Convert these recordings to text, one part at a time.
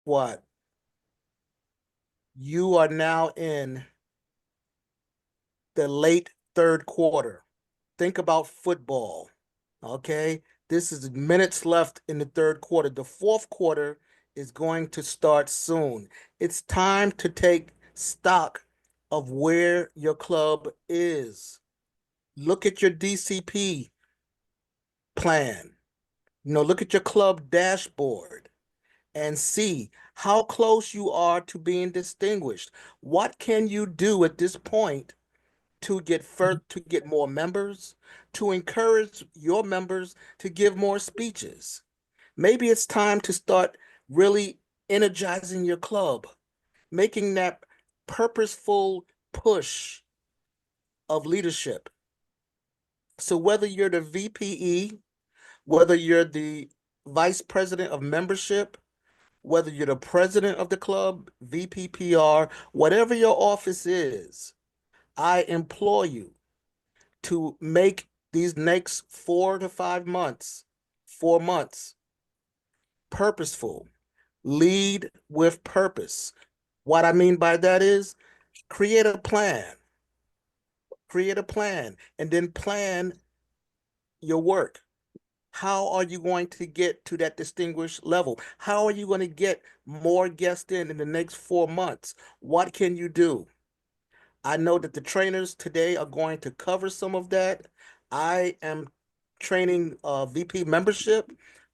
what? You are now in the late third quarter. Think about football, okay? This is minutes left in the third quarter. The fourth quarter is going to start soon. It's time to take stock of where your club is. Look at your DCP plan. Look at your club dashboard and see how close you are to being distinguished. What can you do at this point to get more members, to encourage your members to give more speeches? Maybe it's time to start really energizing your club, making that purposeful push of leadership. So whether you're the VPE, whether you're the vice president of membership, whether you're the president of the club, VPPR, whatever your office is, I implore you to make these next 4 to 5 months, 4 months, purposeful. Lead with purpose. What I mean by that is create a plan, and then plan your work. How are you going to get to that distinguished level? How are you going to get more guests in the next 4 months? What can you do? I know that the trainers today are going to cover some of that. I am training VP membership.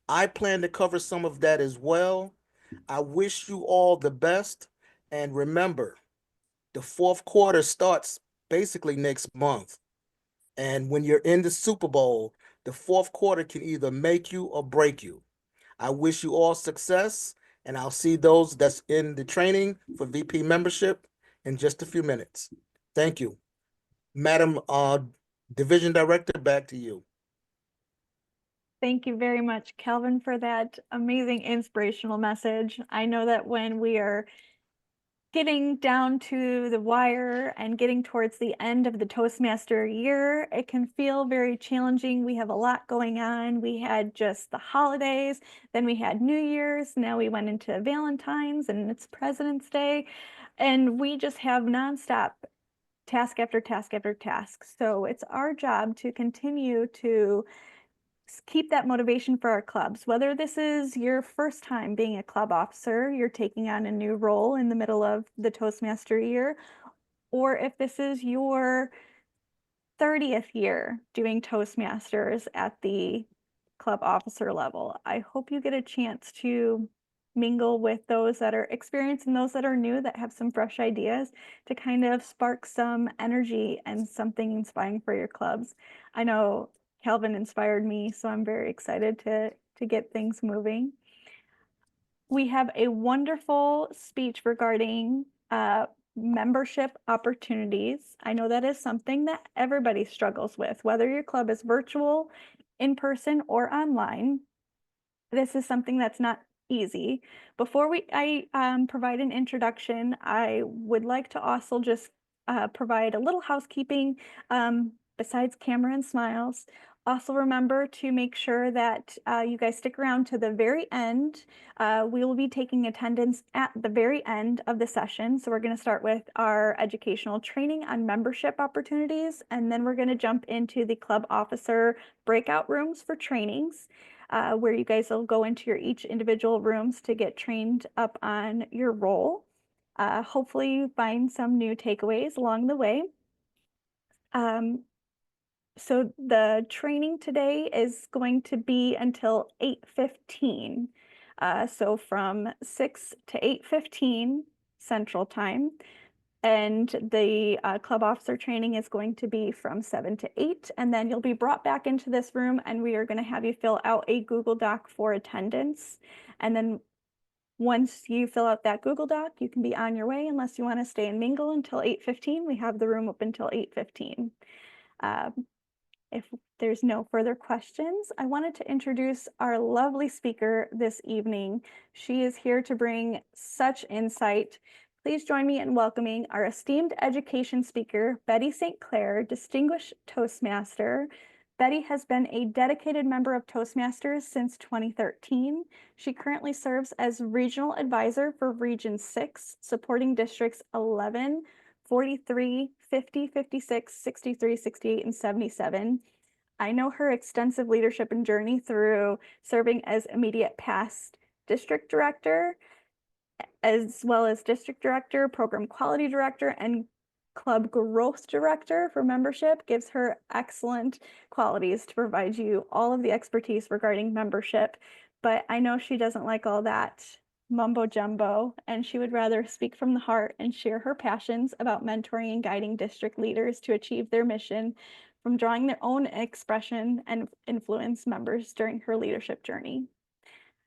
I plan to cover some of that as well. I wish you all the best. And remember, the fourth quarter starts basically next month. And when you're in the Super Bowl, the fourth quarter can either make you or break you. I wish you all success, and I'll see those that's in the training for VP membership in just a few minutes. Thank you. Madam Division Director, back to you. Thank you very much, Calvin, for that amazing inspirational message. I know that when we are getting down to the wire and getting towards the end of the Toastmaster year, it can feel very challenging. We have a lot going on. We had just the holidays, then we had New Year's, now we went into Valentine's and it's President's Day, and we just have nonstop task after task after task. So it's our job to continue to keep that motivation for our clubs. Whether this is your first time being a club officer, you're taking on a new role in the middle of the Toastmaster year, or if this is your 30th year doing Toastmasters at the club officer level, I hope you get a chance to mingle with those that are experienced and those that are new that have some fresh ideas to kind of spark some energy and something inspiring for your clubs. I know Calvin inspired me, so I'm very excited to get things moving. We have a wonderful speech regarding membership opportunities. I know that is something that everybody struggles with, whether your club is virtual, in person, or online. This is something that's not easy. Before I provide an introduction, I would like to also just provide a little housekeeping besides camera and smiles. Also remember to make sure that you guys stick around to the very end. We will be taking attendance at the very end of the session. So we're going to start with our educational training on membership opportunities, and then we're going to jump into the club officer breakout rooms for trainings. Where you guys will go into your each individual rooms to get trained up on your role. Hopefully you find some new takeaways along the way. So the training today is going to be until 8:15. So from 6 to 8:15 Central Time. And the club officer training is going to be from 7 to 8. And then you'll be brought back into this room and we are going to have you fill out a Google Doc for attendance. And then once you fill out that Google Doc, you can be on your way unless you want to stay and mingle until 8:15. We have the room up until 8:15. If there's no further questions, I wanted to introduce our lovely speaker this evening. She is here to bring such insight. Please join me in welcoming our esteemed education speaker, Bettie St. Clair, Distinguished Toastmaster, Bettie has been a dedicated member of Toastmasters since 2013. She currently serves as Regional Advisor for Region 6, supporting districts 11, 43, 50, 56, 63, 68, and 77. I know her extensive leadership and journey through serving as immediate past district director, as well as district director, program quality director, and club growth director for membership. Gives her excellent qualities to provide you all of the expertise regarding membership. But I know she doesn't like all that mumbo jumbo, and she would rather speak from the heart and share her passions about mentoring and guiding district leaders to achieve their mission from drawing their own expression and influence members during her leadership journey.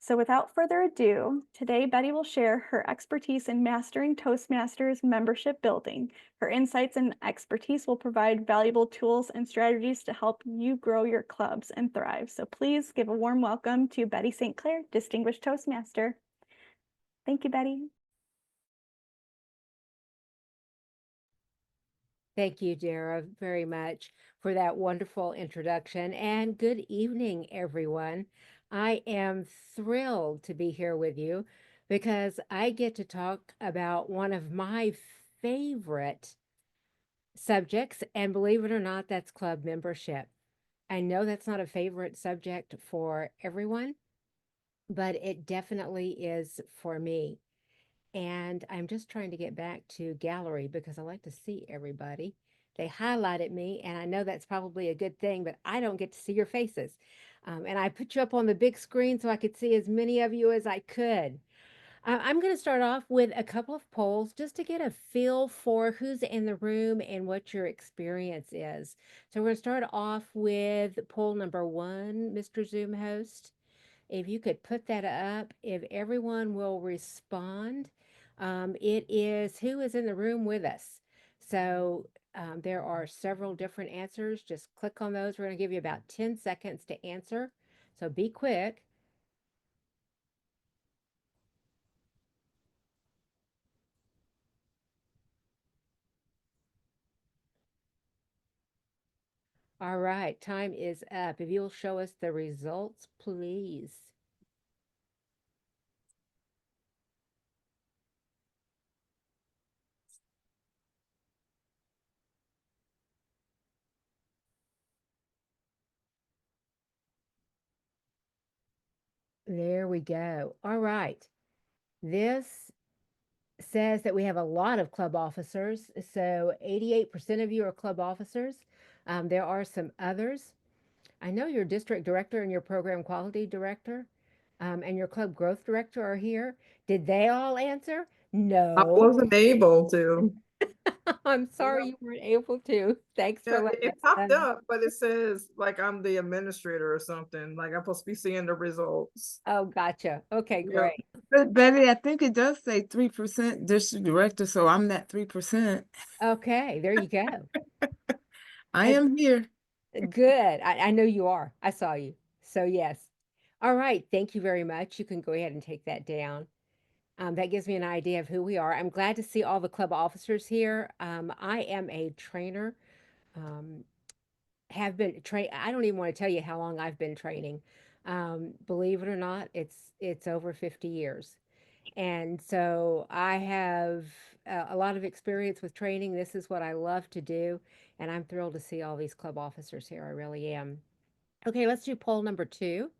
So without further ado, today Bettie will share her expertise in mastering Toastmasters membership building. Her insights and expertise will provide valuable tools and strategies to help you grow your clubs and thrive. So please give a warm welcome to Bettie St. Clair, Distinguished Toastmaster. Thank you, Bettie. Thank you, Dara, very much for that wonderful introduction. And good evening, everyone. I am thrilled to be here with you because I get to talk about one of my favorite subjects. And believe it or not, that's club membership. I know that's not a favorite subject for everyone, but it definitely is for me. And I'm just trying to get back to gallery because I like to see everybody. They highlighted me, and I know that's probably a good thing, but I don't get to see your faces. And I put you up on the big screen so I could see as many of you as I could. I'm going to start off with a couple of polls just to get a feel for who's in the room and what your experience is. So we're going to start off with poll number 1, Mr. Zoom host. If you could put that up, if everyone will respond, it is who is in the room with us. So there are several different answers. Just click on those. We're going to give you about 10 seconds to answer. So be quick. All right, time is up. If you'll show us the results, please. There we go. All right. This says that we have a lot of club officers. So 88% of you are club officers. There are some others. I know your district director and your program quality director and your club growth director are here. Did they all answer? I No. wasn't able to. I'm sorry Yeah, you weren't able to. Thanks for yeah, letting it us popped know. up, but it says like I'm the administrator or something. Like I'm supposed to be seeing the results. Oh, gotcha. Okay, Yeah. great. But Betty, I think it does say 3% district director, so I'm that 3%. Okay, there you go. I Uh, am here. Good. I know you are. I saw you. So, yes. All right. Thank you very much. You can go ahead and take that down. That gives me an idea of who we are. I'm glad to see all the club officers here. I am a trainer. Um, have been train. I don't even want to tell you how long I've been training. Believe it or not, it's over 50 years, and so I have a lot of experience with training. This is what I love to do, and I'm thrilled to see all these club officers here. I really am. Okay, let's do poll number 2.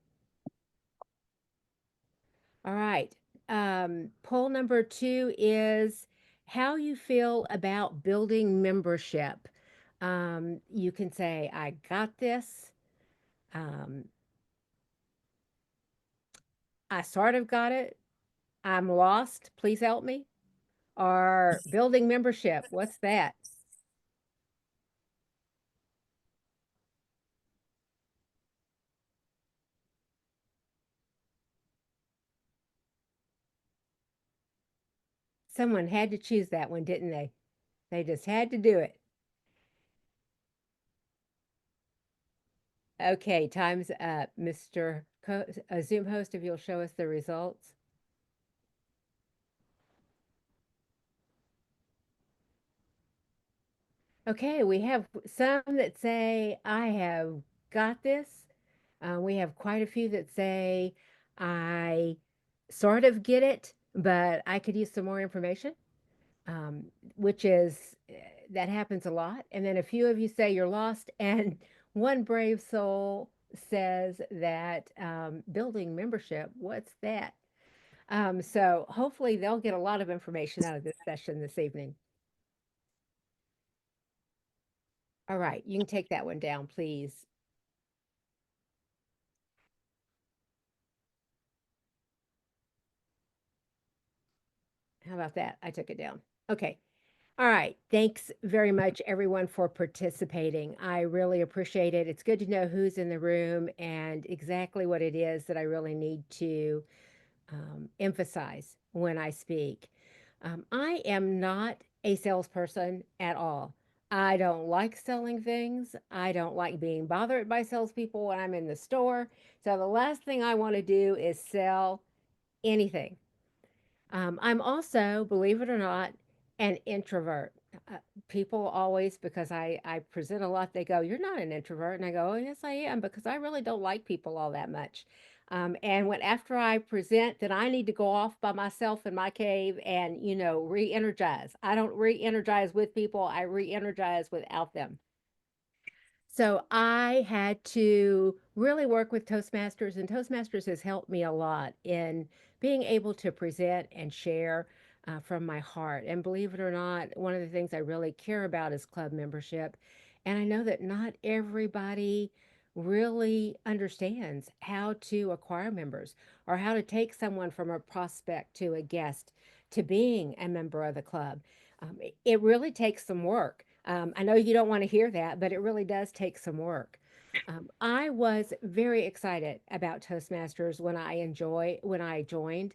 All right. Poll number 2 is how you feel about building membership. You can say, I got this. Um, I sort of got it. I'm lost. Please help me. Or building membership. What's that? Someone had to choose that one, didn't they? They just had to do it. Okay, time's up. Mr. Zoom host, if you'll show us the results. Okay, we have some that say, I have got this. We have quite a few that say, I sort of get it, but I could use some more information, um, which is, that happens a lot. And then a few of you say you're lost, and one brave soul says that building membership, what's that? So hopefully they'll get a lot of information out of this session this evening. All right, you can take that one down, please. How about that? I took it down. Okay. All right. Thanks very much, everyone, for participating. I really appreciate it. It's good to know who's in the room and exactly what it is that I really need to emphasize when I speak. I am not a salesperson at all. I don't like selling things. I don't like being bothered by salespeople when I'm in the store. So the last thing I want to do is sell anything. I'm also, believe it or not, an introvert. People always, because I present a lot, they go, "You're not an introvert." And I go, "Oh, yes, I am, because I really don't like people all that much." And when after I present, then I need to go off by myself in my cave and, re energize. I don't re energize with people, I re energize without them. So I had to really work with Toastmasters, and Toastmasters has helped me a lot in being able to present and share from my heart. And believe it or not, one of the things I really care about is club membership. And I know that not everybody really understands how to acquire members or how to take someone from a prospect to a guest to being a member of the club. It really takes some work. I know you don't want to hear that, but it really does take some work. I was very excited about Toastmasters when I joined.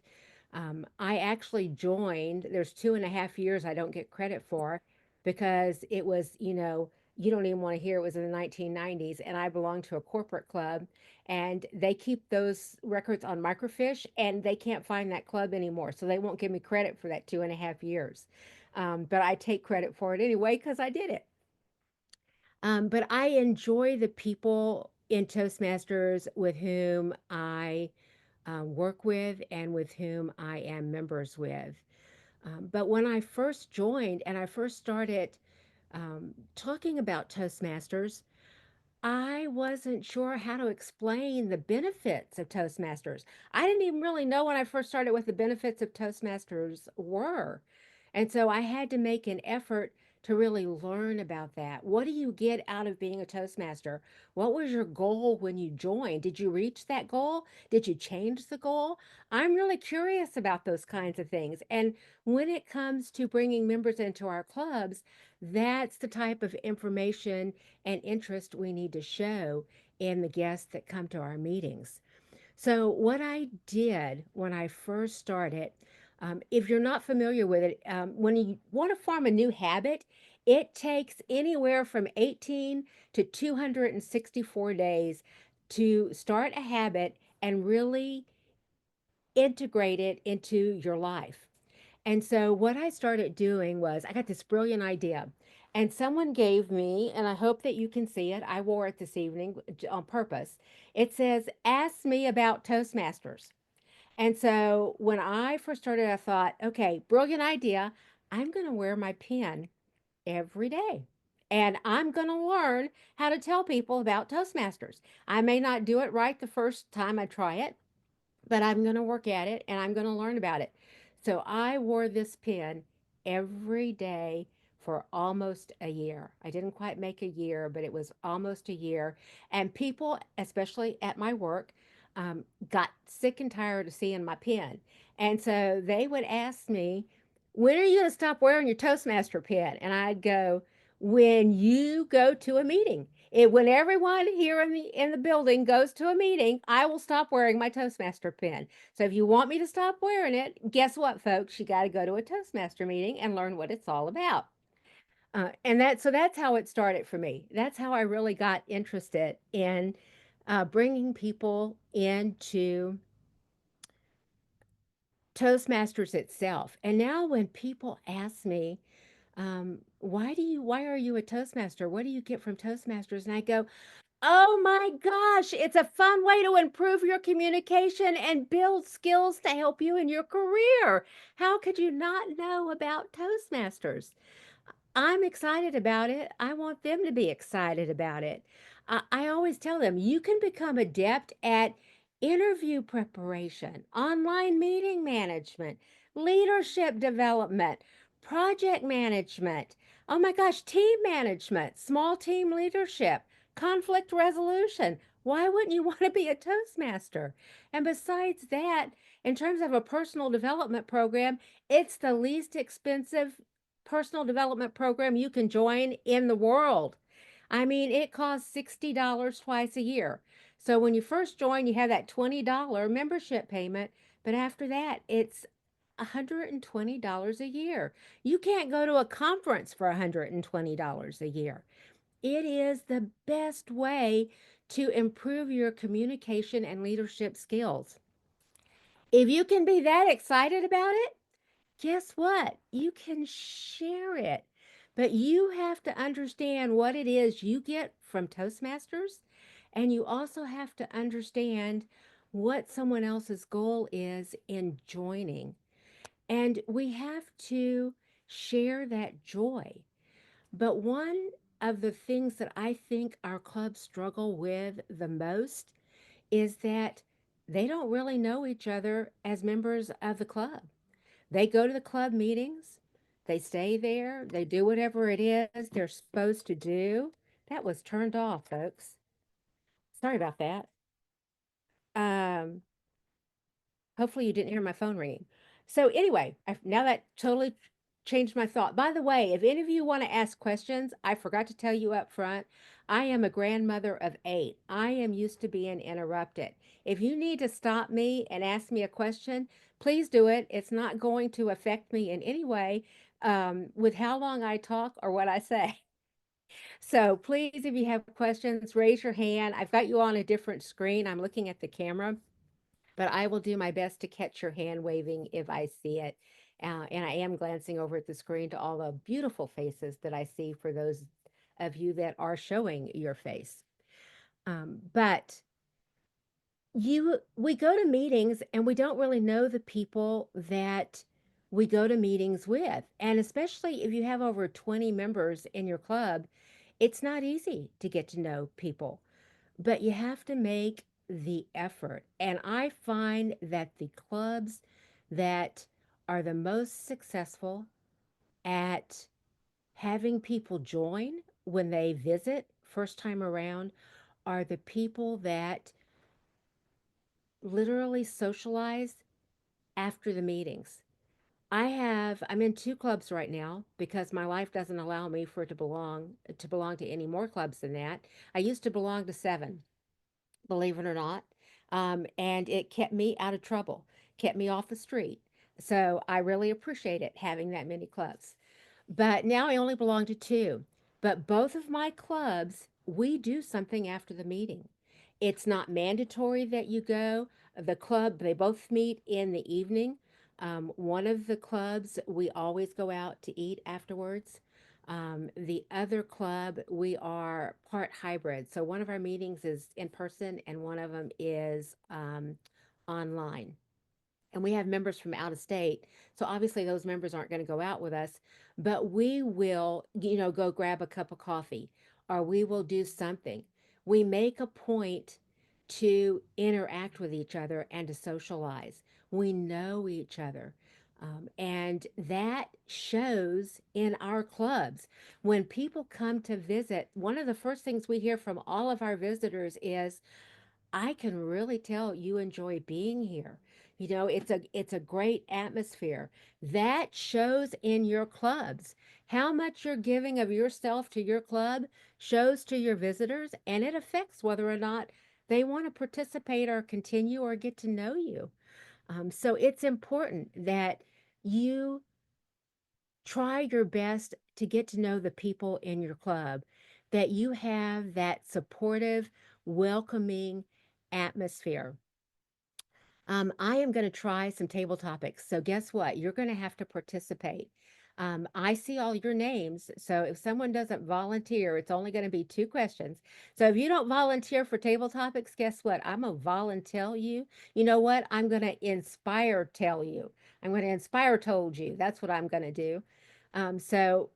I actually joined. There's 2.5 years I don't get credit for because it was, you don't even want to hear, it was in the 1990s, and I belonged to a corporate club, and they keep those records on microfiche, and they can't find that club anymore, so they won't give me credit for that 2.5 years. But I take credit for it anyway because I did it. But I enjoy the people in Toastmasters with whom I work with and with whom I am members with. But when I first joined and I first started talking about Toastmasters, I wasn't sure how to explain the benefits of Toastmasters. I didn't even really know when I first started what the benefits of Toastmasters were. And so I had to make an effort to really learn about that. What do you get out of being a Toastmaster? What was your goal when you joined? Did you reach that goal? Did you change the goal? I'm really curious about those kinds of things. And when it comes to bringing members into our clubs, that's the type of information and interest we need to show in the guests that come to our meetings. So, what I did when I first started, if you're not familiar with it, when you want to form a new habit, it takes anywhere from 18 to 264 days to start a habit and really integrate it into your life. And so what I started doing was I got this brilliant idea. And someone gave me, and I hope that you can see it. I wore it this evening on purpose. It says, "Ask me about Toastmasters." And so when I first started, I thought, okay, brilliant idea. I'm going to wear my pin every day. And I'm going to learn how to tell people about Toastmasters. I may not do it right the first time I try it, but I'm going to work at it and I'm going to learn about it. So I wore this pin every day for almost a year. I didn't quite make a year, but it was almost a year. And people, especially at my work, got sick and tired of seeing my pin. And so they would ask me, "When are you going to stop wearing your Toastmaster pin?" And I'd go, "When you go to a meeting. When everyone here in the building goes to a meeting, I will stop wearing my Toastmaster pin. So if you want me to stop wearing it, guess what, folks? You got to go to a Toastmaster meeting and learn what it's all about." So that's how it started for me. That's how I really got interested in bringing people into Toastmasters itself. And now when people ask me, why are you a Toastmaster? What do you get from Toastmasters? And I go, Oh my gosh, it's a fun way to improve your communication and build skills to help you in your career. How could you not know about Toastmasters? I'm excited about it. I want them to be excited about it. I always tell them you can become adept at interview preparation, online meeting management, leadership development, project management. Oh my gosh, team management, small team leadership, conflict resolution. Why wouldn't you want to be a Toastmaster? And besides that, in terms of a personal development program, it's the least expensive personal development program you can join in the world. I mean, it costs $60 twice a year. So when you first join, you have that $20 membership payment, but after that, it's $120 a year. You can't go to a conference for $120 a year. It is the best way to improve your communication and leadership skills. If you can be that excited about it, guess what? You can share it. But you have to understand what it is you get from Toastmasters. And you also have to understand what someone else's goal is in joining. And we have to share that joy. But one of the things that I think our clubs struggle with the most is that they don't really know each other as members of the club. They go to the club meetings, they stay there, they do whatever it is they're supposed to do. That was turned off, folks. Sorry about that. Um, Hopefully you didn't hear my phone ringing. So anyway, now that totally changed my thought. By the way, if any of you want to ask questions, I forgot to tell you up front, I am a grandmother of 8. I am used to being interrupted. If you need to stop me and ask me a question, please do it. It's not going to affect me in any way with how long I talk or what I say. So please, if you have questions, raise your hand. I've got you on a different screen. I'm looking at the camera, but I will do my best to catch your hand waving if I see it. And I am glancing over at the screen to all the beautiful faces that I see for those of you that are showing your face. But we go to meetings and we don't really know the people that we go to meetings with. And especially if you have over 20 members in your club, it's not easy to get to know people, but you have to make the effort. And I find that the clubs that are the most successful at having people join when they visit first time around are the people that literally socialize after the meetings. I'm in 2 clubs right now because my life doesn't allow me for it to belong to any more clubs than that. I used to belong to 7, believe it or not. And it kept me out of trouble, kept me off the street. So I really appreciate it having that many clubs. But now I only belong to 2. But both of my clubs, we do something after the meeting. It's not mandatory that you go. The club, they both meet in the evening. One of the clubs, we always go out to eat afterwards. The other club, we are part hybrid. So one of our meetings is in person and one of them is online. And we have members from out of state. So obviously those members aren't going to go out with us, but we will, go grab a cup of coffee or we will do something. We make a point to interact with each other and to socialize. We know each other. And that shows in our clubs. When people come to visit, one of the first things we hear from all of our visitors is, I can really tell you enjoy being here. It's a great atmosphere. That shows in your clubs. How much you're giving of yourself to your club shows to your visitors, and it affects whether or not they want to participate or continue or get to know you. So it's important that you try your best to get to know the people in your club, that you have that supportive, welcoming atmosphere. I am going to try some table topics. So guess what? You're going to have to participate. I see all your names. So if someone doesn't volunteer, it's only going to be 2 questions. So if you don't volunteer for table topics, guess what? I'm going to volunteer you. You know what? I'm going to inspire tell you. I'm going to inspire told you. That's what I'm going to do. So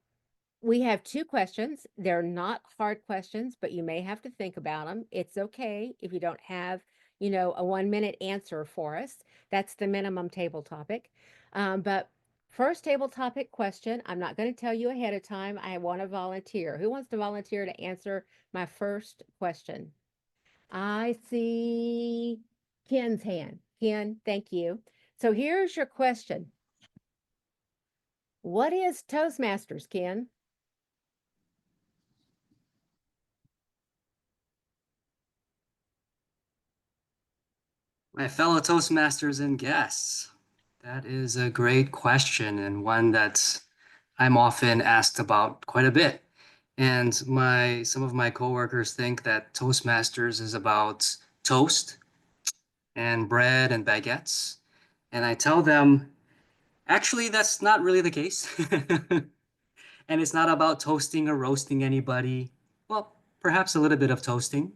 we have 2 questions. They're not hard questions, but you may have to think about them. It's okay if you don't have, a 1-minute answer for us. That's the minimum table topic. But first table topic question, I'm not going to tell you ahead of time. I want to volunteer. Who wants to volunteer to answer my first question? I see Ken's hand. Ken, thank you. So here's your question. What is Toastmasters, Ken? My fellow Toastmasters and guests, that is a great question and one that I'm often asked about quite a bit. And some of my coworkers think that Toastmasters is about toast and bread and baguettes. And I tell them, actually, that's not really the case. And it's not about toasting or roasting anybody. Well, perhaps a little bit of toasting,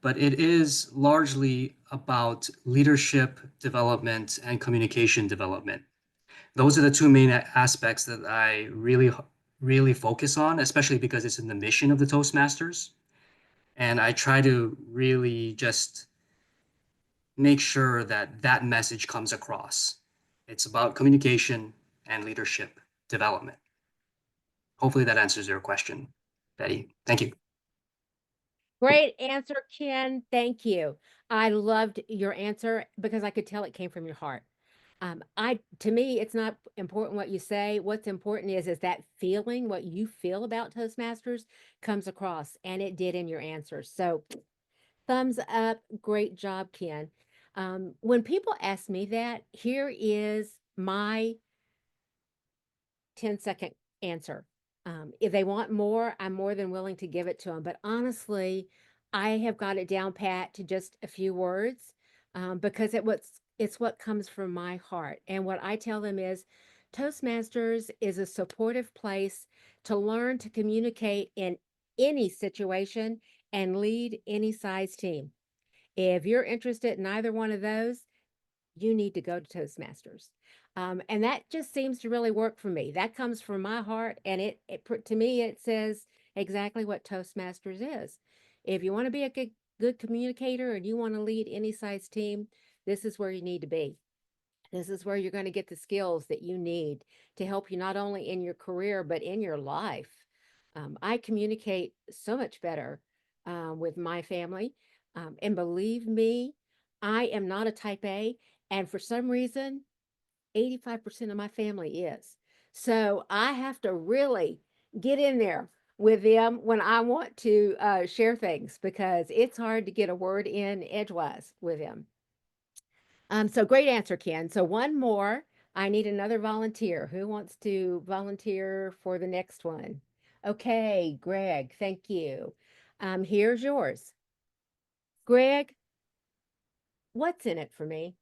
but it is largely about leadership development and communication development. Those are the 2 main aspects that I really focus on, especially because it's in the mission of the Toastmasters. And I try to really just make sure that that message comes across. It's about communication and leadership development. Hopefully that answers your question, Betty. Thank you. Great answer, Ken. Thank you. I loved your answer because I could tell it came from your heart. To me, it's not important what you say. What's important is that feeling, what you feel about Toastmasters comes across, and it did in your answer. So thumbs up. Great job, Ken. When people ask me that, here is my 10-second answer. If they want more, I'm more than willing to give it to them. But honestly, I have got it down pat to just a few words because it's what comes from my heart. And what I tell them is Toastmasters is a supportive place to learn to communicate in any situation and lead any size team. If you're interested in either one of those, you need to go to Toastmasters. And that just seems to really work for me. That comes from my heart. And to me, it says exactly what Toastmasters is. If you want to be a good communicator and you want to lead any size team, this is where you need to be. This is where you're going to get the skills that you need to help you not only in your career, but in your life. I communicate so much better with my family. And believe me, I am not a type A. And for some reason, 85% of my family is. So I have to really get in there with them when I want to share things because it's hard to get a word in edgewise with them. So great answer, Ken. So one more. I need another volunteer. Who wants to volunteer for the next one? Okay, Greg, thank you. Here's yours. Greg, what's in it for me?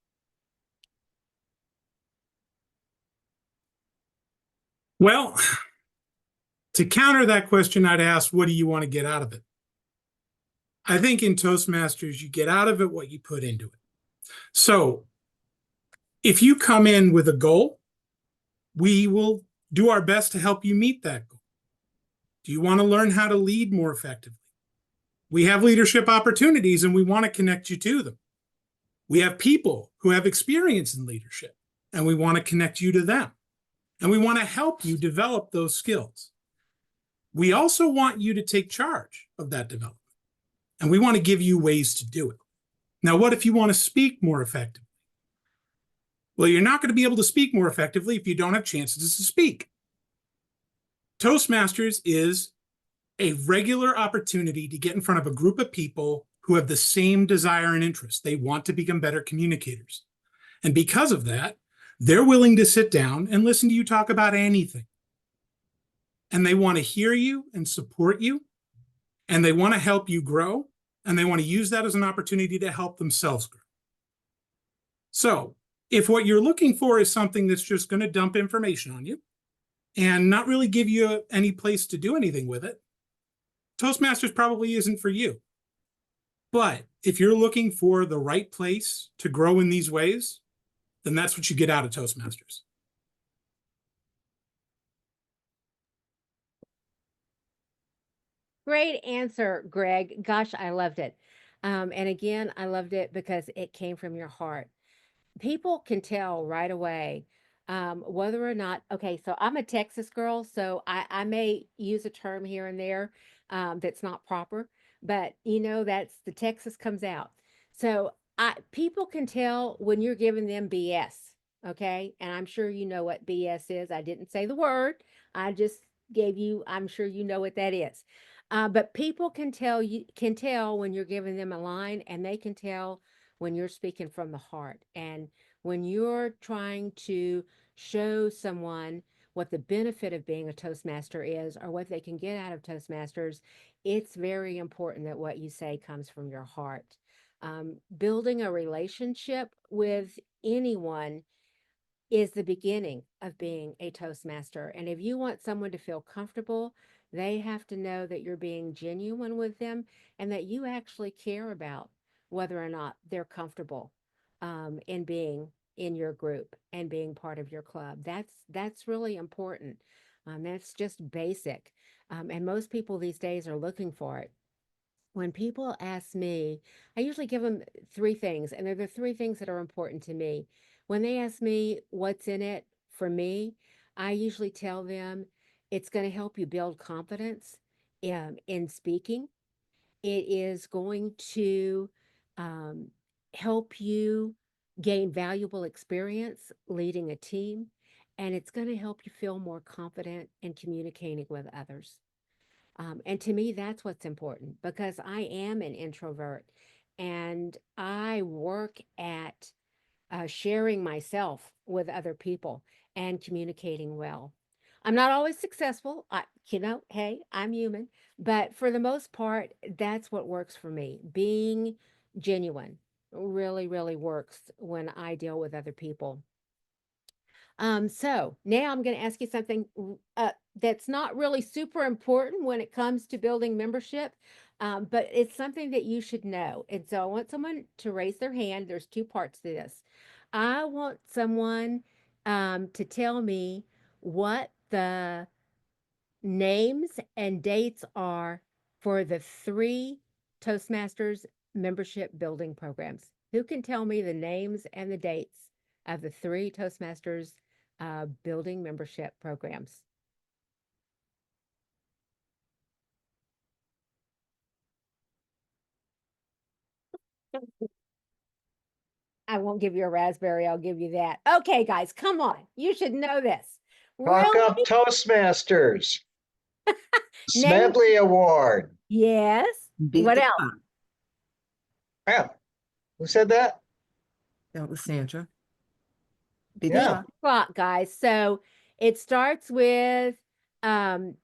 Well, to counter that question, I'd ask, what do you want to get out of it? I think in Toastmasters, you get out of it what you put into it. So if you come in with a goal, we will do our best to help you meet that goal. Do you want to learn how to lead more effectively? We have leadership opportunities and we want to connect you to them. We have people who have experience in leadership and we want to connect you to them. And we want to help you develop those skills. We also want you to take charge of that development. And we want to give you ways to do it. Now, what if you want to speak more effectively? Well, you're not going to be able to speak more effectively if you don't have chances to speak. Toastmasters is a regular opportunity to get in front of a group of people who have the same desire and interest. They want to become better communicators. And because of that, they're willing to sit down and listen to you talk about anything. And they want to hear you and support you. And they want to help you grow. And they want to use that as an opportunity to help themselves grow. So if what you're looking for is something that's just going to dump information on you and not really give you any place to do anything with it, Toastmasters probably isn't for you. But if you're looking for the right place to grow in these ways, then that's what you get out of Toastmasters. Great answer, Greg. Gosh, I loved it. And again, I loved it because it came from your heart. People can tell right away whether or not, okay, so I'm a Texas girl, so I may use a term here and there that's not proper, but that's the Texas comes out. So people can tell when you're giving them BS, okay? And I'm sure you know what BS is. I didn't say the word. I just gave you, I'm sure you know what that is. But people can tell when you're giving them a line, and they can tell when you're speaking from the heart, and when you're trying to show someone what the benefit of being a Toastmaster is, or what they can get out of Toastmasters. It's very important that what you say comes from your heart. Building a relationship with anyone is the beginning of being a Toastmaster. And if you want someone to feel comfortable, they have to know that you're being genuine with them, and that you actually care about whether or not they're comfortable in being in your group and being part of your club. That's really important. That's just basic. And most people these days are looking for it. When people ask me, I usually give them three things, and they're the three things that are important to me. When they ask me what's in it for me, I usually tell them it's going to help you build confidence in speaking. It is going to um, help you gain valuable experience leading a team, and it's going to help you feel more confident in communicating with others. And to me, that's what's important, because I am an introvert, and I work at sharing myself with other people and communicating well. I'm not always successful. Hey, I'm human. But for the most part, that's what works for me. Being genuine really, really works when I deal with other people. So now I'm going to ask you something that's not really super important when it comes to building membership, but it's something that you should know. And so I want someone to raise their hand. There's two parts to this. I want someone to tell me what the names and dates are for the 3 Toastmasters membership building programs. Who can tell me the names and the dates of the 3 Toastmasters building membership programs? I won't give you a raspberry. I'll give you that. Okay, guys, come on. You should know this. Talk Really? up Toastmasters. Name. Smedley Award. Yes. Beat What the else? clock. Yeah. Who said that? That was Sandra. Beat Yeah. the clock. Clock, guys. So it starts with um,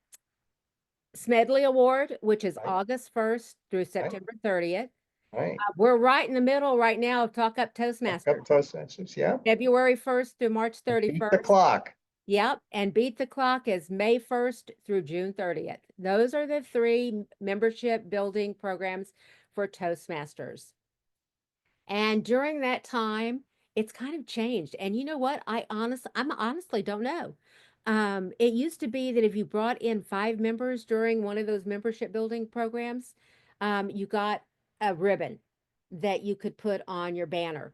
Smedley Award, which is Right. August 1st through September 30th. Right. We're right in the middle right now of Talk Up Talk Toastmasters. up Toastmasters. Yeah. February 1st through March Beat the 31st. clock. Yep. And Beat the Clock is May 1st through June 30th. Those are the 3 membership building programs for Toastmasters. And during that time, it's kind of changed. And you know what? I honestly don't know. It used to be that if you brought in 5 members during one of those membership building programs, you got a ribbon that you could put on your banner.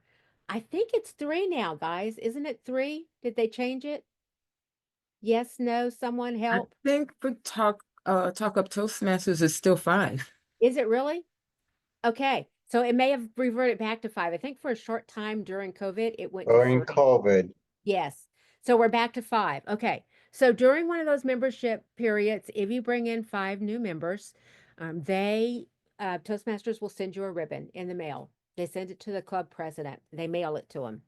I think it's 3 now, guys. Isn't it 3? Did they change it? Yes, no, someone I help. think for talk up Toastmasters is still 5. Is it really? Okay. So it may have reverted back to 5. I think for a short time during COVID, it went to During 3. COVID. Yes. So we're back to 5. Okay. So during one of those membership periods, if you bring in 5 new members, Toastmasters will send you a ribbon in the mail. They send it to the club president. They mail it to him.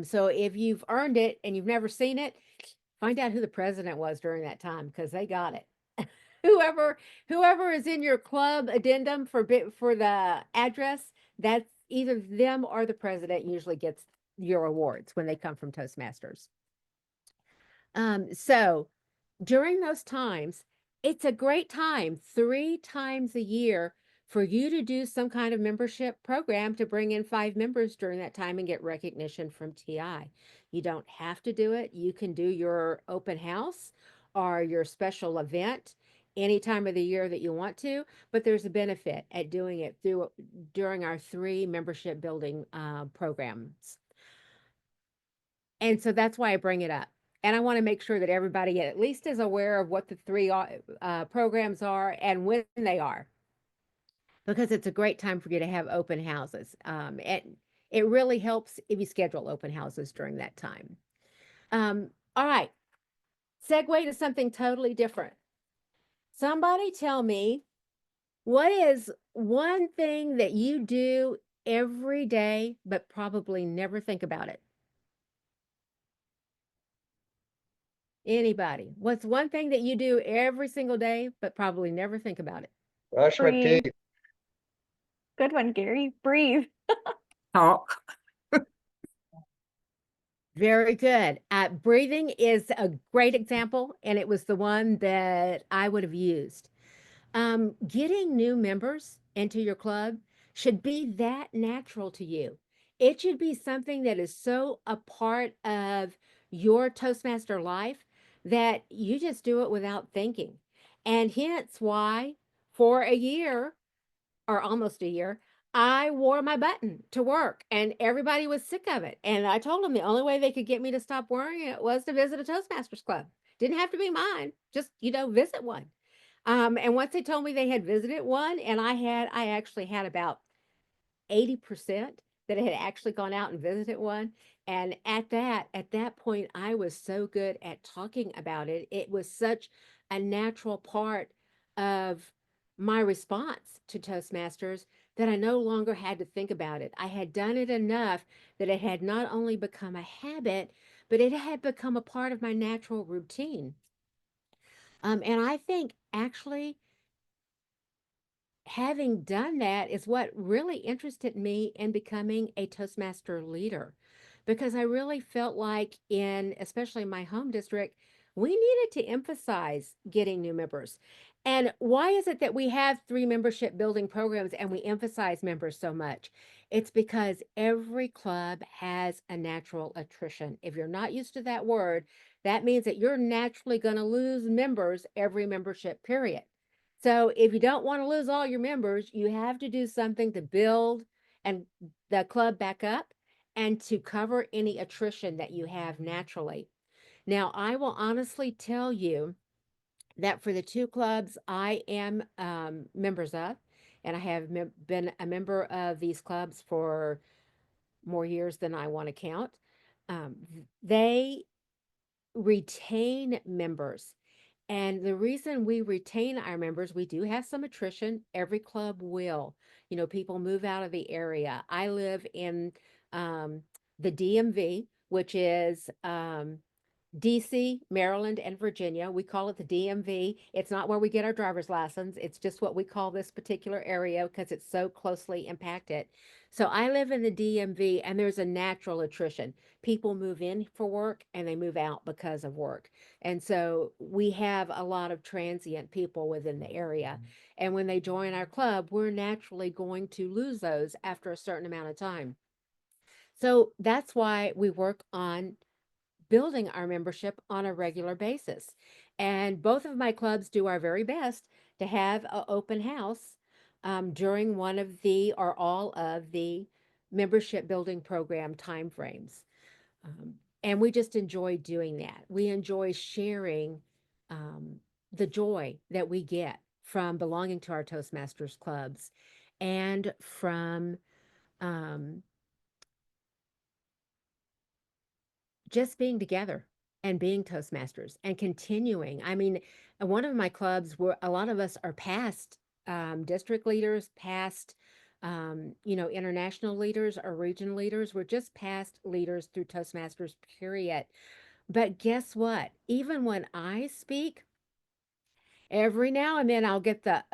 So if you've earned it and you've never seen it, find out who the president was during that time, because they got it. Whoever is in your club addendum for the address, that's either them or the president usually gets your awards when they come from Toastmasters. So during those times, it's a great time 3 times a year for you to do some kind of membership program to bring in 5 members during that time and get recognition from TI. You don't have to do it. You can do your open house or your special event any time of the year that you want to, but there's a benefit at doing it during our membership building programs. And so that's why I bring it up. And I want to make sure that everybody at least is aware of what the 3 programs are and when they are, because it's a great time for you to have open houses. And it really helps if you schedule open houses during that time. All right, segue to something totally different. Somebody tell me, what is one thing that you do every day, but probably never think about it? Anybody? What's one thing that you do every single day, but probably never think about it? Brush my Breathe. teeth. Good one, Gary. Breathe. Talk. Very good. Breathing is a great example, and it was the one that I would have used. Getting new members into your club should be that natural to you. It should be something that is so a part of your Toastmaster life that you just do it without thinking. And hence why, for a year or almost a year, I wore my button to work and everybody was sick of it. And I told them the only way they could get me to stop wearing it was to visit a Toastmasters club. Didn't have to be mine, just, visit one. And once they told me they had visited one, and I actually had about 80% that had actually gone out and visited one. And at that point, I was so good at talking about it. It was such a natural part of my response to Toastmasters that I no longer had to think about it. I had done it enough that it had not only become a habit, but it had become a part of my natural routine. And I think actually having done that is what really interested me in becoming a Toastmaster leader, because I really felt like especially my home district, we needed to emphasize getting new members. And why is it that we have 3 membership building programs and we emphasize members so much? It's because every club has a natural attrition. If you're not used to that word, that means that you're naturally going to lose members every membership period. So if you don't want to lose all your members, you have to do something to build and the club back up and to cover any attrition that you have naturally. Now, I will honestly tell you that for the 2 clubs I am members of, and I have been a member of these clubs for more years than I want to count, they retain members. And the reason we retain our members, we do have some attrition. Every club will. People move out of the area. I live in the DMV, which is DC, Maryland, and Virginia. We call it the DMV. It's not where we get our driver's license. It's just what we call this particular area because it's so closely impacted. So I live in the DMV, and there's a natural attrition. People move in for work and they move out because of work. And so we have a lot of transient people within the area. And when they join our club, we're naturally going to lose those after a certain amount of time. So that's why we work on building our membership on a regular basis. And both of my clubs do our very best to have an open house during one of the or all of the membership building program timeframes. And we just enjoy doing that. We enjoy sharing the joy that we get from belonging to our Toastmasters clubs and from um, just being together and being Toastmasters and continuing. I mean, one of my clubs where a lot of us are past district leaders, past international leaders or region leaders. We're just past leaders through Toastmasters, period. But guess what? Even when I speak, every now and then I'll get the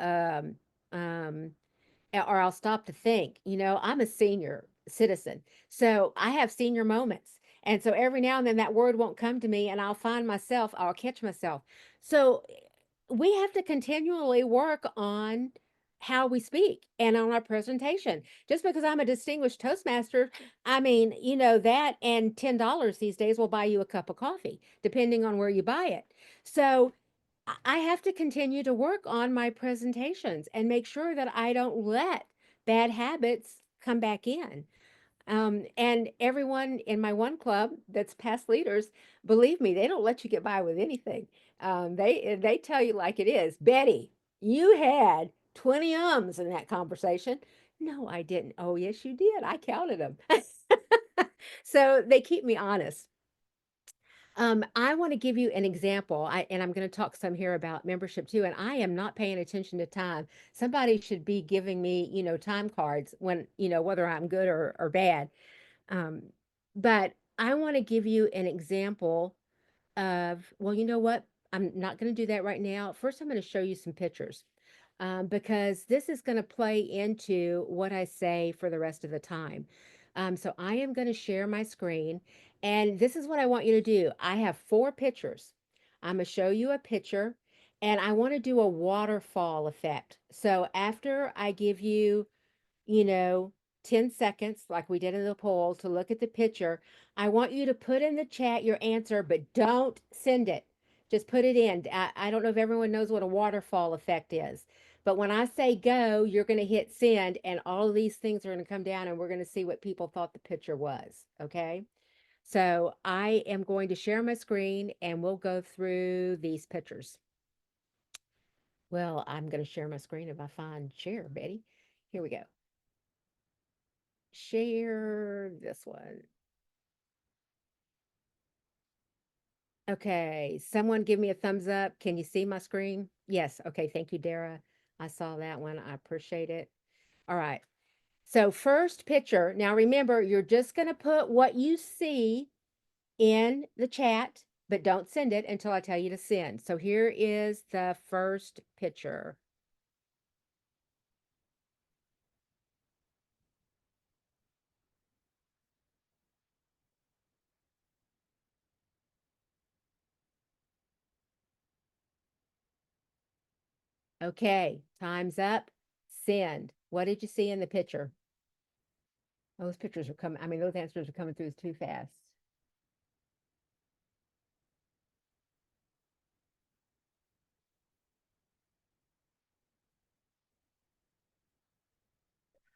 or I'll stop to think, I'm a senior citizen. So I have senior moments. And so every now and then that word won't come to me and I'll catch myself. So we have to continually work on how we speak and on our presentation. Just because I'm a distinguished Toastmaster, I mean, you know, that and $10 these days will buy you a cup of coffee, depending on where you buy it. So I have to continue to work on my presentations and make sure that I don't let bad habits come back in. And everyone in my one club that's past leaders, believe me, they don't let you get by with anything. They tell you like it is. Betty, you had 20 ums in that conversation. No, I didn't. Oh, yes, you did. I counted them. So they keep me honest. I want to give you an example, and I'm going to talk some here about membership too. And I am not paying attention to time. Somebody should be giving me, you know, time cards when, you know, whether I'm good or bad. Um, but I want to give you an example of, well, you know what? I'm not going to do that right now. First, I'm going to show you some pictures because this is going to play into what I say for the rest of the time. So I am going to share my screen, and this is what I want you to do. I have 4 pictures. I'm going to show you a picture, and I want to do a waterfall effect. So after I give you, you know, 10 seconds, like we did in the poll, to look at the picture, I want you to put in the chat your answer, but don't send it. Just put it in. I don't know if everyone knows what a waterfall effect is, but when I say go, you're going to hit send, and all of these things are going to come down, and we're going to see what people thought the picture was. Okay. So I am going to share my screen, and we'll go through these pictures. Well, I'm going to share my screen if I find share, Betty. Here we go. Share this one. Okay, someone give me a thumbs up. Can you see my screen? Yes. Okay, thank you, Dara. I saw that one. I appreciate it. All right. So first picture. Now remember, you're just going to put what you see in the chat, but don't send it until I tell you to send. So here is the first picture. Okay, time's up. Send. What did you see in the picture? Those pictures are coming. I mean, those answers are coming through too fast.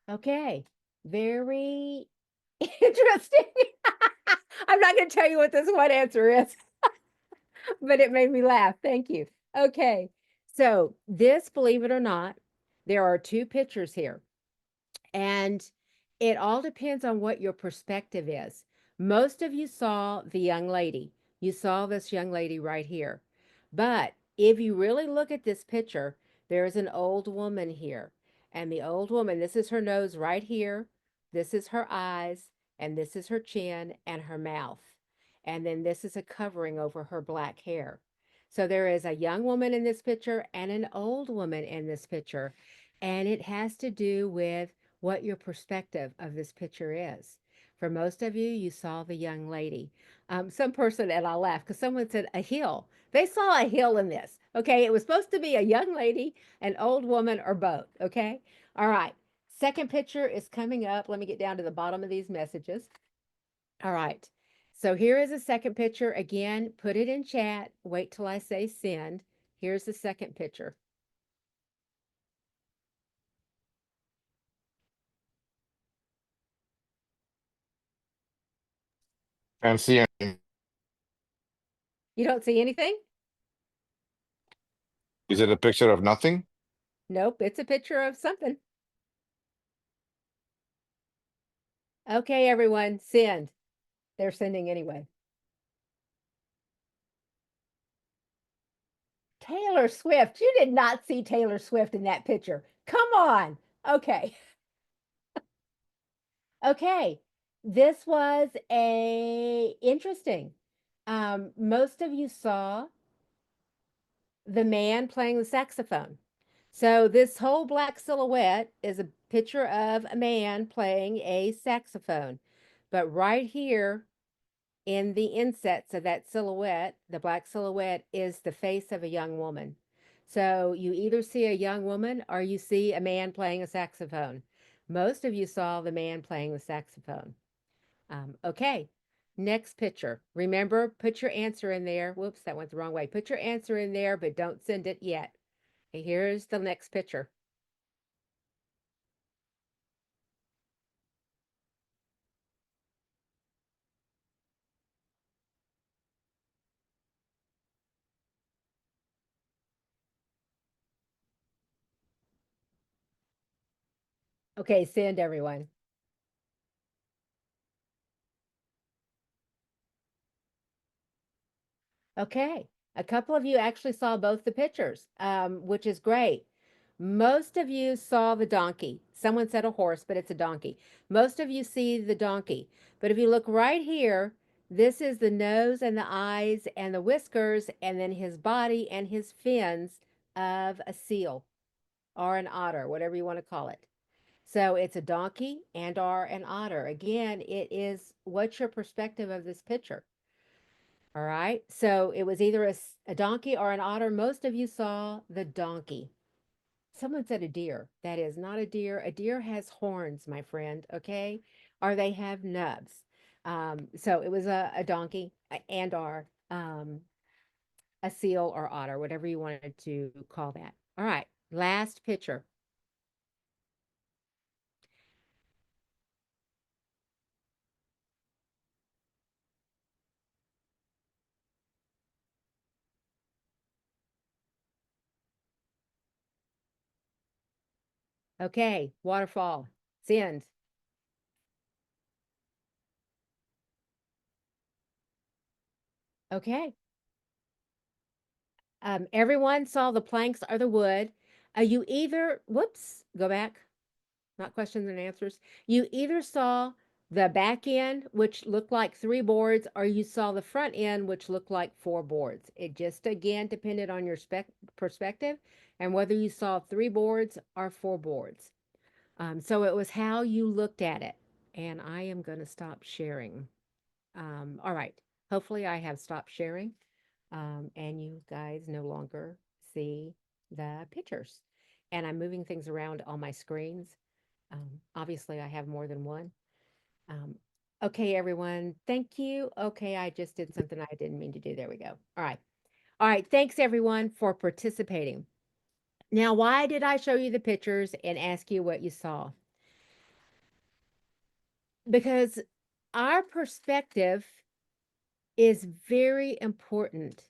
Okay, very interesting. I'm not going to tell you what this one answer is, but it made me laugh. Thank you. Okay, so this, believe it or not, there are 2 pictures here. And it all depends on what your perspective is. Most of you saw the young lady. You saw this young lady right here. But if you really look at this picture, there's an old woman here. And the old woman, this is her nose right here. This is her eyes. And this is her chin and her mouth. And then this is a covering over her black hair. So there is a young woman in this picture and an old woman in this picture. And it has to do with what your perspective of this picture is. For most of you, you saw the young lady. Some person, and I laughed because someone said a hill. They saw a hill in this. Okay, it was supposed to be a young lady, an old woman, or both. Okay, all right. Second picture is coming up. Let me get down to the bottom of these messages. All right. So here is a second picture. Again, put it in chat. Wait till I say send. Here's the second picture. Can't see anything. You don't see anything? Is it a picture of nothing? Nope, it's a picture of something. Okay, everyone, send. They're sending anyway. Taylor Swift. You did not see Taylor Swift in that picture. Come on. Okay. Okay. This was interesting. Most of you saw the man playing the saxophone. So this whole black silhouette is a picture of a man playing a saxophone. But right here in the insets of that silhouette, the black silhouette is the face of a young woman. So you either see a young woman or you see a man playing a saxophone. Most of you saw the man playing the saxophone. Okay, next picture. Remember, put your answer in there. Whoops, that went the wrong way. Put your answer in there, but don't send it yet. Okay, here's the next picture. Okay, send everyone. Okay, a couple of you actually saw both the pictures, which is great. Most of you saw the donkey. Someone said a horse, but it's a donkey. Most of you see the donkey. But if you look right here, this is the nose and the eyes and the whiskers, and then his body and his fins of a seal or an otter, whatever you want to call it. So it's a donkey and or an otter. Again, it is what's your perspective of this picture? All right. So it was either a donkey or an otter. Most of you saw the donkey. Someone said a deer. That is not a deer. A deer has horns, my friend. Okay. Or they have nubs. So it was a donkey and or a seal or otter, whatever you wanted to call that. All right. Last picture. Okay. Waterfall. Send. Okay. Everyone saw the planks or the wood. You either, whoops, go back, not questions and answers. You either saw the back end, which looked like 3 boards, or you saw the front end, which looked like 4 boards. It just again depended on your perspective and whether you saw 3 boards or 4 boards. So it was how you looked at it. And I am going to stop sharing. All right. Hopefully I have stopped sharing. And you guys no longer see the pictures. And I'm moving things around on my screens. Obviously, I have more than one. Okay, everyone, thank you. Okay, I just did something I didn't mean to do. There we go. All right. All right, thanks everyone for participating. Now, why did I show you the pictures and ask you what you saw? Because our perspective is very important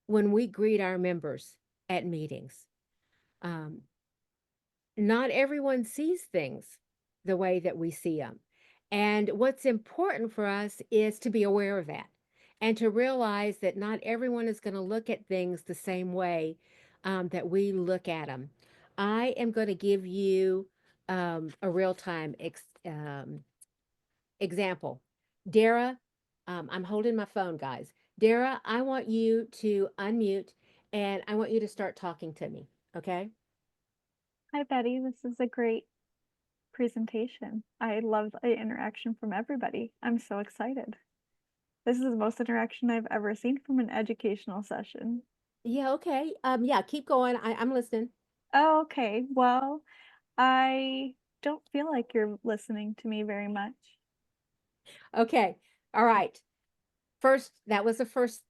when we greet our members at meetings. Not everyone sees things the way that we see them. And what's important for us is to be aware of that and to realize that not everyone is going to look at things the same way that we look at them. I am going to give you a real-time example. Dara, I'm holding my phone, guys. Dara, I want you to unmute and I want you to start talking to me, okay? Hi, Betty. This is a great presentation. I love the interaction from everybody. I'm so excited. This is the most interaction I've ever seen from an educational session. Yeah, okay. Yeah, keep going. I'm listening. Oh, okay. Well, I don't feel like you're listening to me very much. Okay. All right. First, that was the first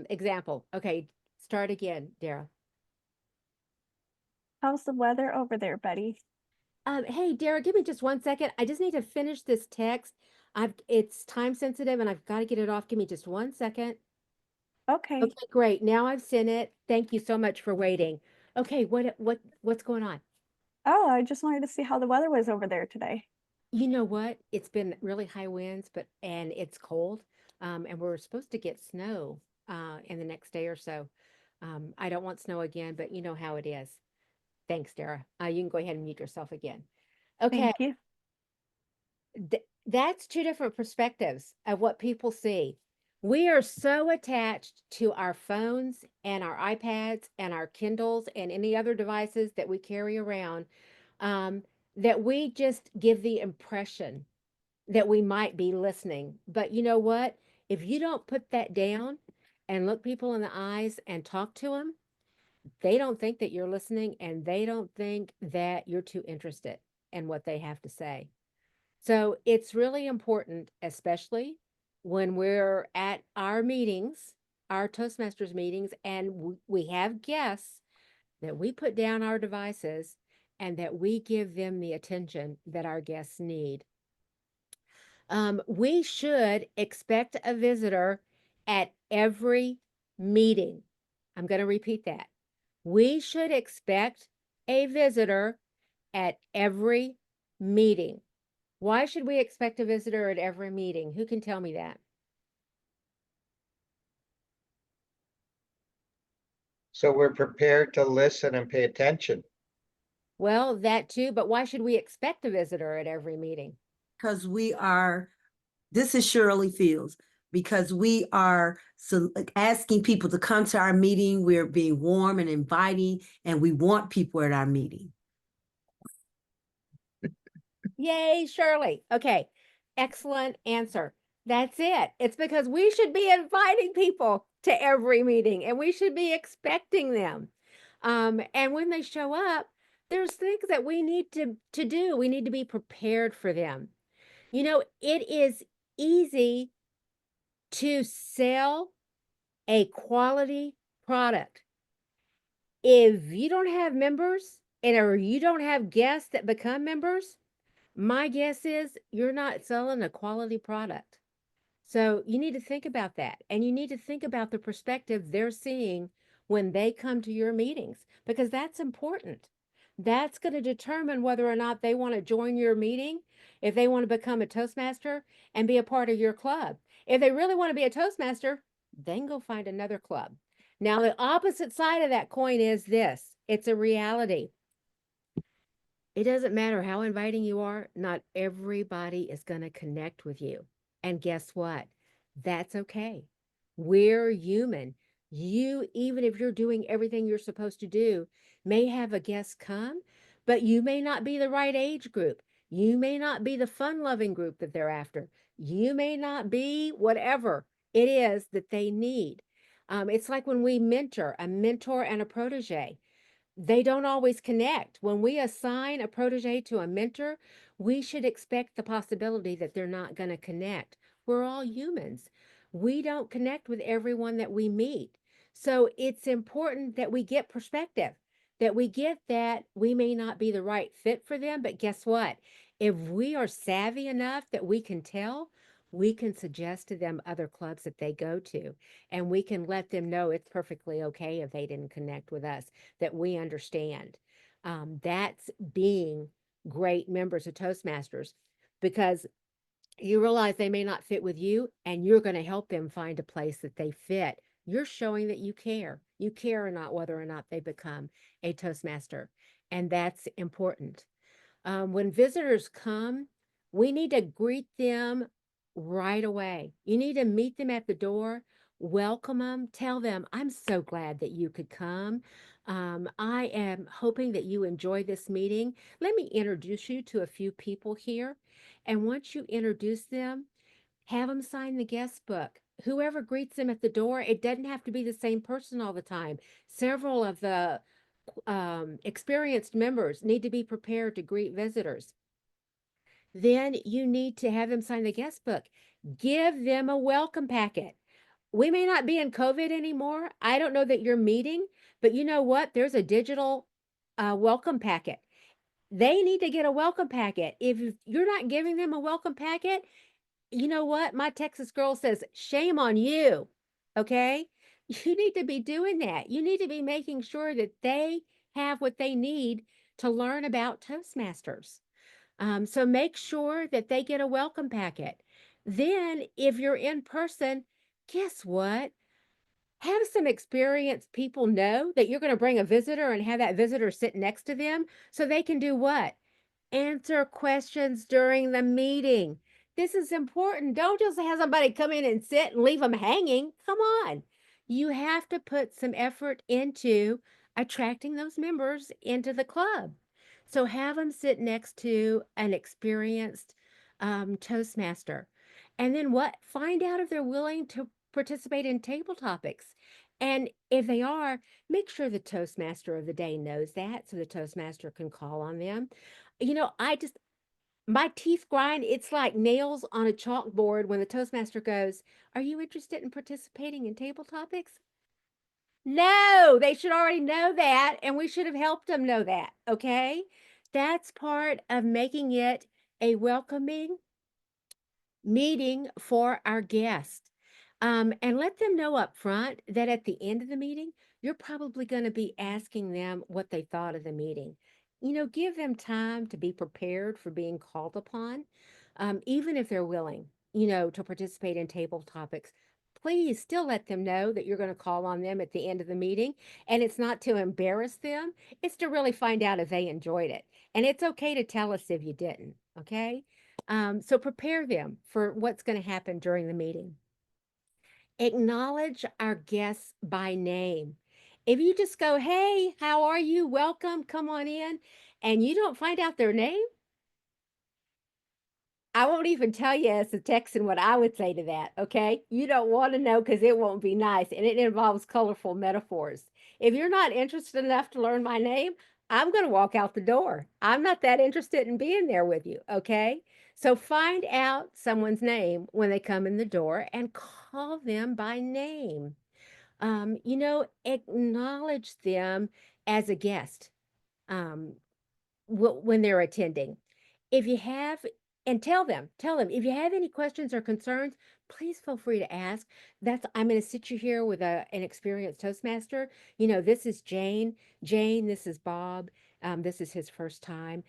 example. Okay, start again, Dara. How's the weather over there, Betty? Hey, Dara, give me just 1 second. I just need to finish this text. It's time sensitive and I've got to get it off. Give me just 1 second. Okay. Okay, great. Now I've sent it. Thank you so much for waiting. Okay, what's going on? Oh, I just wanted to see how the weather was over there today. You know what? It's been really high winds, and it's cold. And we're supposed to get snow in the next day or so. I don't want snow again, but you know how it is. Thanks, Dara. You can go ahead and mute yourself again. Okay, Thank you. that's 2 different perspectives of what people see. We are so attached to our phones and our iPads and our Kindles and any other devices that we carry around that we just give the impression that we might be listening. But you know what? If you don't put that down and look people in the eyes and talk to them, they don't think that you're listening and they don't think that you're too interested in what they have to say. So it's really important, especially when we're at our meetings, our Toastmasters meetings, and we have guests, that we put down our devices and that we give them the attention that our guests need. We should expect a visitor at every meeting. I'm going to repeat that. We should expect a visitor at every meeting. Why should we expect a visitor at every meeting? Who can tell me that? So we're prepared to listen and pay attention. Well, that too, but why should we expect a visitor at every meeting? Because this is Shirley Fields, because we are asking people to come to our meeting. We're being warm and inviting, and we want people at our meeting. Yay, Shirley. Okay, excellent answer. That's it. It's because we should be inviting people to every meeting and we should be expecting them. And when they show up, there's things that we need to do. We need to be prepared for them. You know, it is easy to sell a quality product. If you don't have members or you don't have guests that become members, my guess is you're not selling a quality product. So you need to think about that. And you need to think about the perspective they're seeing when they come to your meetings, because that's important. That's going to determine whether or not they want to join your meeting, if they want to become a Toastmaster and be a part of your club. If they really want to be a Toastmaster, then go find another club. Now, the opposite side of that coin is this. It's a reality. It doesn't matter how inviting you are, not everybody is going to connect with you. And guess what? That's okay. We're human. You, even if you're doing everything you're supposed to do, may have a guest come, but you may not be the right age group. You may not be the fun-loving group that they're after. You may not be whatever it is that they need. It's like when we mentor, a mentor and a protege. They don't always connect. When we assign a protege to a mentor, we should expect the possibility that they're not going to connect. We're all humans. We don't connect with everyone that we meet. So it's important that we get perspective, that we get that we may not be the right fit for them. But guess what? If we are savvy enough that we can tell, we can suggest to them other clubs that they go to, and we can let them know it's perfectly okay if they didn't connect with us, that we understand. That's being great members of Toastmasters, because you realize they may not fit with you and you're going to help them find a place that they fit. You're showing that you care. You care or not whether or not they become a Toastmaster. And that's important. When visitors come, we need to greet them right away. You need to meet them at the door, welcome them, tell them, I'm so glad that you could come. I am hoping that you enjoy this meeting. Let me introduce you to a few people here. And once you introduce them, have them sign the guest book. Whoever greets them at the door, it doesn't have to be the same person all the time. Several of the experienced members need to be prepared to greet visitors. Then you need to have them sign the guest book. Give them a welcome packet. We may not be in COVID anymore. I don't know that you're meeting, but you know what? There's a digital welcome packet. They need to get a welcome packet. If you're not giving them a welcome packet, you know what? My Texas girl says, shame on you. Okay? You need to be doing that. You need to be making sure that they have what they need to learn about Toastmasters. So make sure that they get a welcome packet. Then, if you're in person, guess what? Have some experienced people know that you're going to bring a visitor and have that visitor sit next to them so they can do what? Answer questions during the meeting. This is important. Don't just have somebody come in and sit and leave them hanging. Come on. You have to put some effort into attracting those members into the club. So have them sit next to an experienced Toastmaster. And then what? Find out if they're willing to participate in table topics. And if they are, make sure the Toastmaster of the day knows that so the Toastmaster can call on them. My teeth grind. It's like nails on a chalkboard when the Toastmaster goes, "Are you interested in participating in table topics?" No, they should already know that, and we should have helped them know that. Okay. That's part of making it a welcoming meeting for our guests. And let them know up front that at the end of the meeting, you're probably going to be asking them what they thought of the meeting. Give them time to be prepared for being called upon, even if they're willing, to participate in table topics. Please still let them know that you're going to call on them at the end of the meeting. And it's not to embarrass them, it's to really find out if they enjoyed it. And it's okay to tell us if you didn't. Okay. So prepare them for what's going to happen during the meeting. Acknowledge our guests by name. If you just go, "Hey, how are you? Welcome, come on in," and you don't find out their name, I won't even tell you as a Texan what I would say to that, okay? You don't want to know because it won't be nice, and it involves colorful metaphors. If you're not interested enough to learn my name, I'm going to walk out the door. I'm not that interested in being there with you, okay? So find out someone's name when they come in the door and call them by name. Acknowledge them as a guest. Um, when they're attending. If you have, and tell them if you have any questions or concerns, please feel free to ask. I'm going to sit you here with an experienced Toastmaster. This is Jane. Jane, this is Bob. This is his first time.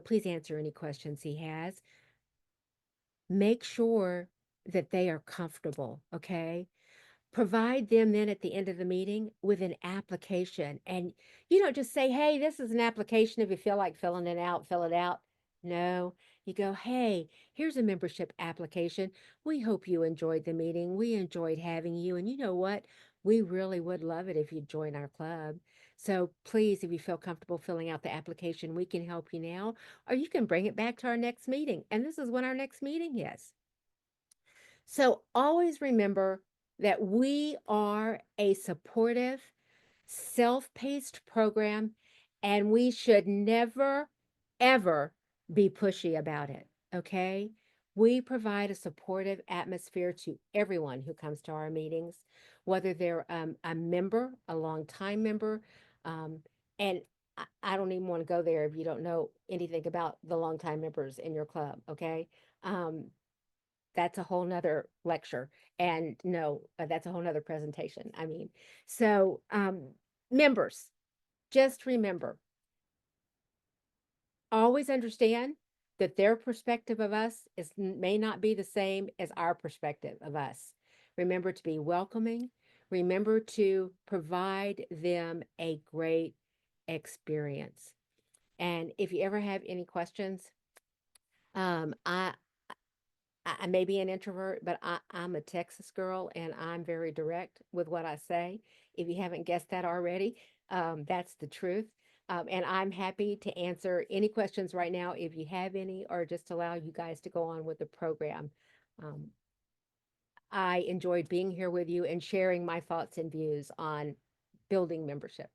Please answer any questions he has. Make sure that they are comfortable, okay? Provide them then at the end of the meeting with an application. And you don't just say, "Hey, this is an application. If you feel like filling it out, fill it out." No, you go, "Hey, here's a membership application. We hope you enjoyed the meeting. We enjoyed having you. And you know what? We really would love it if you'd join our club. So please, if you feel comfortable filling out the application, we can help you now, or you can bring it back to our next meeting." And this is when our next meeting is. So always remember that we are a supportive, self-paced program, and we should never, ever be pushy about it. Okay? We provide a supportive atmosphere to everyone who comes to our meetings, whether they're a member, a long-time member, and I don't even want to go there if you don't know anything about the long-time members in your club. Okay? That's a whole nother lecture. And no, that's a whole nother presentation. So members, just remember, always understand that their perspective of us may not be the same as our perspective of us. Remember to be welcoming. Remember to provide them a great experience. And if you ever have any questions, I may be an introvert, but I'm a Texas girl and I'm very direct with what I say. If you haven't guessed that already, that's the truth. And I'm happy to answer any questions right now if you have any, or just allow you guys to go on with the program. I enjoyed being here with you and sharing my thoughts and views on building membership.